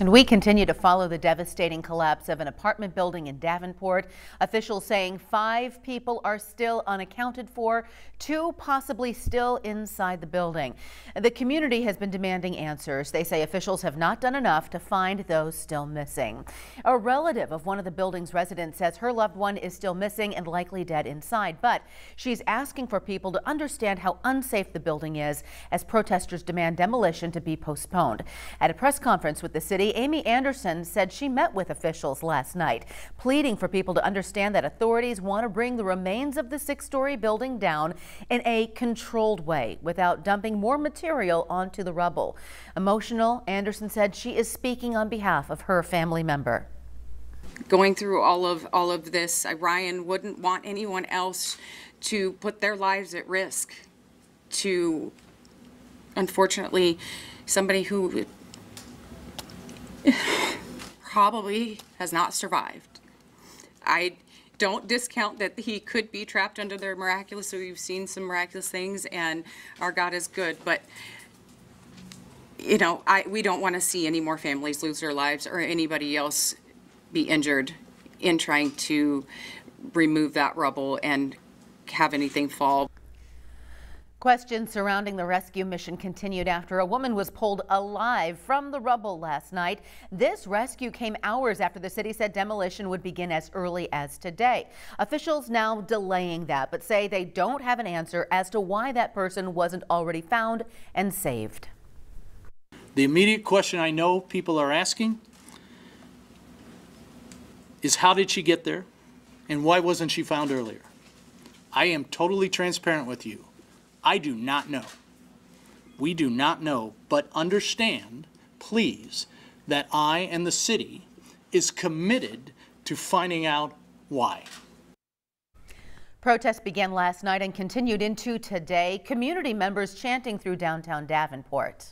And we continue to follow the devastating collapse of an apartment building in Davenport. Officials saying 5 people are still unaccounted for, 2 possibly still inside the building. The community has been demanding answers. They say officials have not done enough to find those still missing. A relative of one of the building's residents says her loved one is still missing and likely dead inside, but she's asking for people to understand how unsafe the building is as protesters demand demolition to be postponed. At a press conference with the city, Amy Anderson said she met with officials last night, pleading for people to understand that authorities want to bring the remains of the 6-story building down in a controlled way without dumping more material onto the rubble. Emotional, Anderson said she is speaking on behalf of her family member. Going through all of this, Ryan wouldn't want anyone else to put their lives at risk to, unfortunately, somebody who probably has not survived. I don't discount that he could be trapped under there miraculously. We've seen some miraculous things, and our God is good, but you know, we don't want to see any more families lose their lives or anybody else be injured in trying to remove that rubble and have anything fall. Questions surrounding the rescue mission continued after a woman was pulled alive from the rubble last night. This rescue came hours after the city said demolition would begin as early as today. Officials now delaying that, but say they don't have an answer as to why that person wasn't already found and saved. The immediate question I know people are asking is, how did she get there and why wasn't she found earlier? I am totally transparent with you. I do not know. We do not know, but understand, please, that I and the city is committed to finding out why. Protests began last night and continued into today. Community members chanting through downtown Davenport.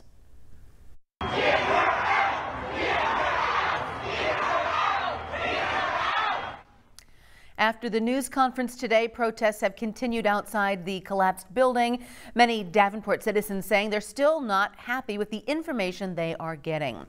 After the news conference today, protests have continued outside the collapsed building. Many Davenport citizens saying they're still not happy with the information they are getting.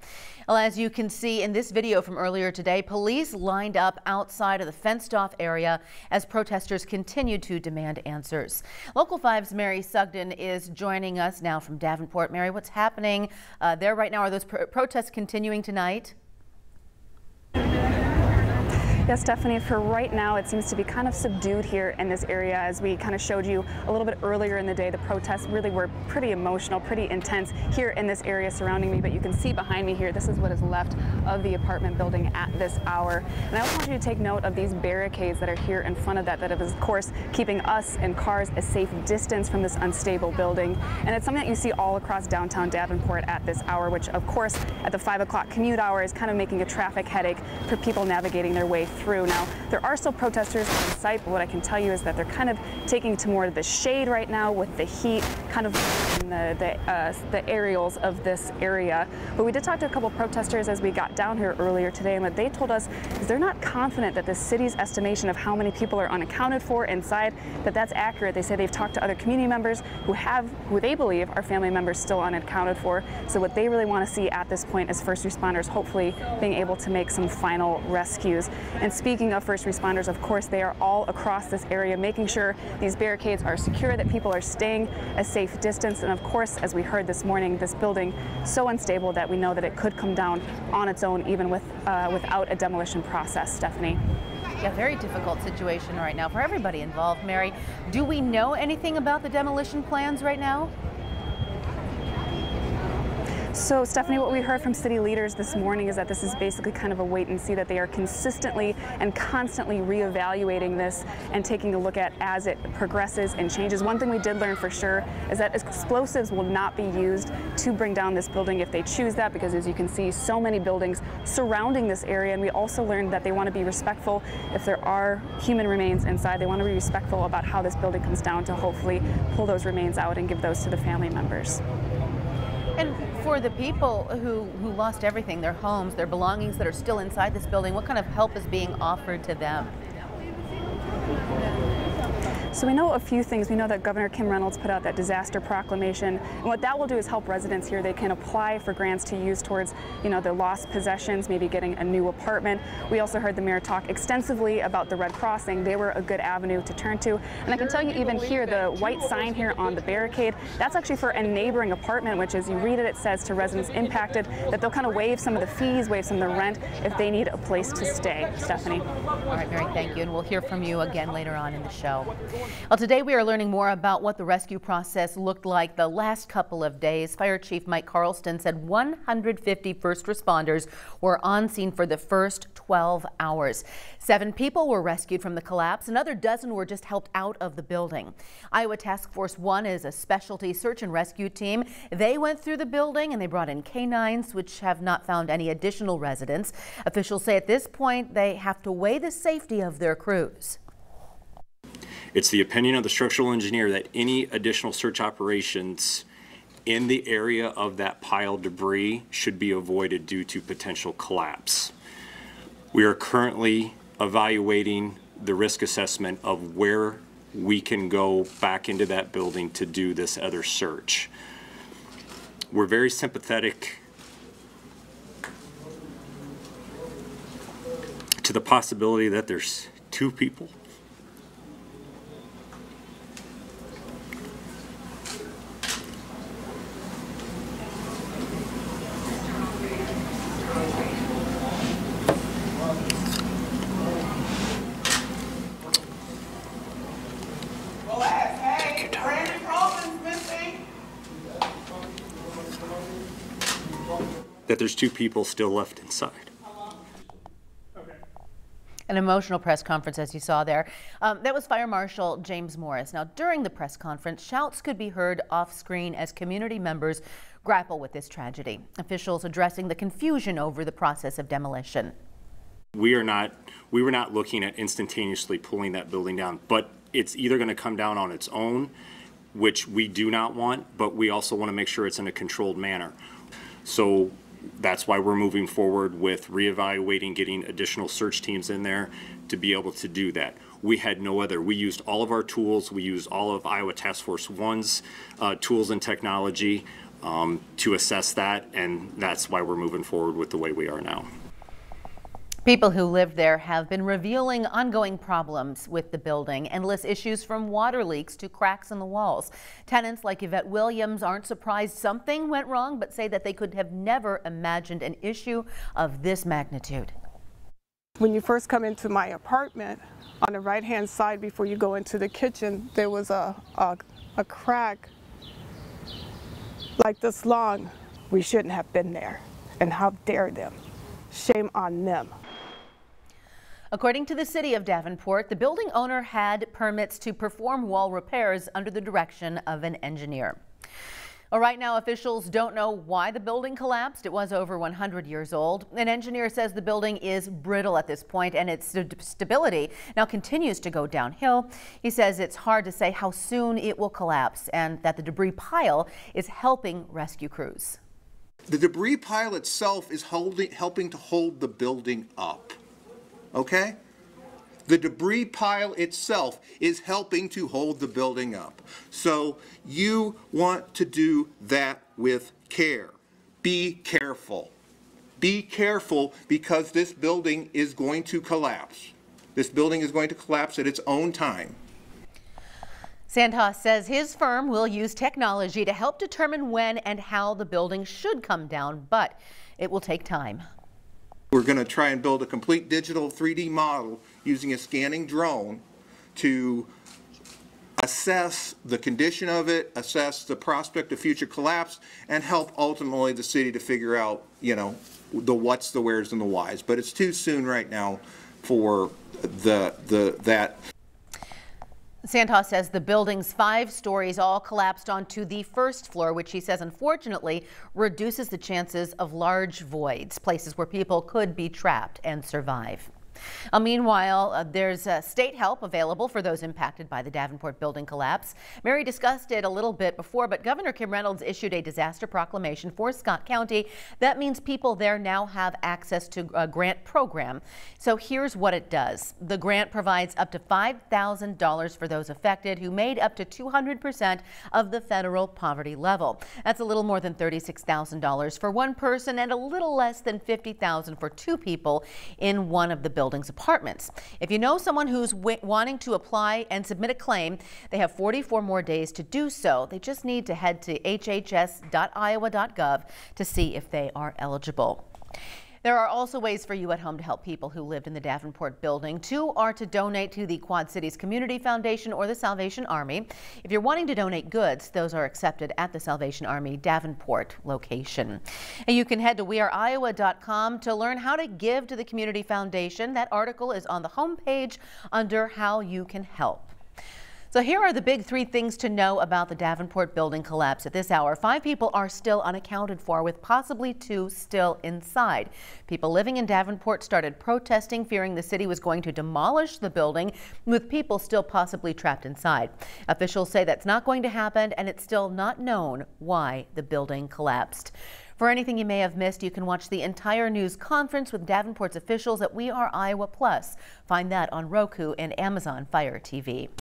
Well, as you can see in this video from earlier today, police lined up outside of the fenced-off area as protesters continued to demand answers. Local 5's Mary Sugden is joining us now from Davenport. Mary, what's happening there right now? Are those protests continuing tonight? Yes, Stephanie, for right now, it seems to be kind of subdued here in this area. As we kind of showed you a little bit earlier in the day, the protests really were pretty emotional, pretty intense here in this area surrounding me. But you can see behind me here, this is what is left of the apartment building at this hour. And I also want you to take note of these barricades that are here in front of that is, of course, keeping us and cars a safe distance from this unstable building. And it's something that you see all across downtown Davenport at this hour, which, of course, at the 5 o'clock commute hour is kind of making a traffic headache for people navigating their way through. Now, there are still protesters on site, but what I can tell you is that they're kind of taking to more of the shade right now with the heat, kind of in the aerials of this area. But we did talk to a couple protesters as we got down here earlier today, and what they told us is they're not confident that the city's estimation of how many people are unaccounted for inside, that's accurate. They say they've talked to other community members who they believe are family members still unaccounted for. So what they really want to see at this point is first responders hopefully being able to make some final rescues. And speaking of first responders, of course, they are all across this area, making sure these barricades are secure, that people are staying a safe distance. And of course, as we heard this morning, this building so unstable that we know that it could come down on its own, even without a demolition process. Stephanie. Yeah, very difficult situation right now for everybody involved. Mary, do we know anything about the demolition plans right now? So, Stephanie, what we heard from city leaders this morning is that this is basically kind of a wait and see, that they are consistently and constantly reevaluating this and taking a look at as it progresses and changes. One thing we did learn for sure is that explosives will not be used to bring down this building if they choose that, because as you can see, so many buildings surrounding this area. And we also learned that they want to be respectful if there are human remains inside. They want to be respectful about how this building comes down to hopefully pull those remains out and give those to the family members. And for the people who lost everything, their homes, their belongings that are still inside this building, what kind of help is being offered to them? So we know a few things. We know that Governor Kim Reynolds put out that disaster proclamation, and what that will do is help residents here. They can apply for grants to use towards, their lost possessions, maybe getting a new apartment. We also heard the mayor talk extensively about the Red Crossing. They were a good avenue to turn to. And I can tell you, even here, the white sign here on the barricade, that's actually for a neighboring apartment, which, as you read it, it says to residents impacted that they'll kind of waive some of the fees, waive some of the rent if they need a place to stay. Stephanie. All right, Mary, thank you. And we'll hear from you again later on in the show. Well, today we are learning more about what the rescue process looked like the last couple of days. Fire Chief Mike Carlston said 150 first responders were on scene for the first 12 hours. 7 people were rescued from the collapse. Another dozen were just helped out of the building. Iowa Task Force 1 is a specialty search and rescue team. They went through the building and they brought in canines, which have not found any additional residents. Officials say at this point they have to weigh the safety of their crews. It's the opinion of the structural engineer that any additional search operations in the area of that piled debris should be avoided due to potential collapse. We are currently evaluating the risk assessment of where we can go back into that building to do this other search. We're very sympathetic to the possibility that there's 2 people still left inside. An emotional press conference, as you saw there. That was Fire Marshal James Morris. Now, during the press conference, shouts could be heard off screen as community members grapple with this tragedy. Officials addressing the confusion over the process of demolition. We were not looking at instantaneously pulling that building down, but it's either going to come down on its own, which we do not want, but we also want to make sure it's in a controlled manner. So that's why we're moving forward with reevaluating, getting additional search teams in there to be able to do that. We had no other. We used all of our tools. We used all of Iowa Task Force 1's tools and technology to assess that, and that's why we're moving forward with the way we are now. People who live there have been revealing ongoing problems with the building, endless issues from water leaks to cracks in the walls. Tenants like Yvette Williams aren't surprised something went wrong, but say that they could have never imagined an issue of this magnitude. When you first come into my apartment, on the right-hand side before you go into the kitchen, there was a crack like this long. We shouldn't have been there, and how dare them? Shame on them. According to the city of Davenport, the building owner had permits to perform wall repairs under the direction of an engineer. Well, right now, officials don't know why the building collapsed. It was over 100 years old. An engineer says the building is brittle at this point and its stability now continues to go downhill. He says it's hard to say how soon it will collapse and that the debris pile is helping rescue crews. The debris pile itself is helping to hold the building up. Okay? The debris pile itself is helping to hold the building up. So you want to do that with care. Be careful. Be careful, because this building is going to collapse. This building is going to collapse at its own time. Sandhaus says his firm will use technology to help determine when and how the building should come down, but it will take time. We're going to try and build a complete digital 3D model using a scanning drone to assess the condition of it, assess the prospect of future collapse, and help ultimately the city to figure out, the what's, the where's, and the why's. But it's too soon right now for that. Sandhaus says the building's 5 stories all collapsed onto the first floor, which he says unfortunately reduces the chances of large voids, places where people could be trapped and survive. Meanwhile, there's state help available for those impacted by the Davenport building collapse. Mary discussed it a little bit before, but Governor Kim Reynolds issued a disaster proclamation for Scott County. That means people there now have access to a grant program. So here's what it does. The grant provides up to $5,000 for those affected who made up to 200% of the federal poverty level. That's a little more than $36,000 for one person and a little less than $50,000 for two people in one of the building's apartments. If you know someone who's wanting to apply and submit a claim, they have 44 more days to do so. They just need to head to hhs.iowa.gov to see if they are eligible. There are also ways for you at home to help people who lived in the Davenport building. Two are to donate to the Quad Cities Community Foundation or the Salvation Army. If you're wanting to donate goods, those are accepted at the Salvation Army Davenport location. And you can head to weareiowa.com to learn how to give to the Community Foundation. That article is on the homepage under How You Can Help. So here are the big three things to know about the Davenport building collapse at this hour. 5 people are still unaccounted for, with possibly 2 still inside. People living in Davenport started protesting, fearing the city was going to demolish the building, with people still possibly trapped inside. Officials say that's not going to happen, and it's still not known why the building collapsed. For anything you may have missed, you can watch the entire news conference with Davenport's officials at We Are Iowa Plus. Find that on Roku and Amazon Fire TV.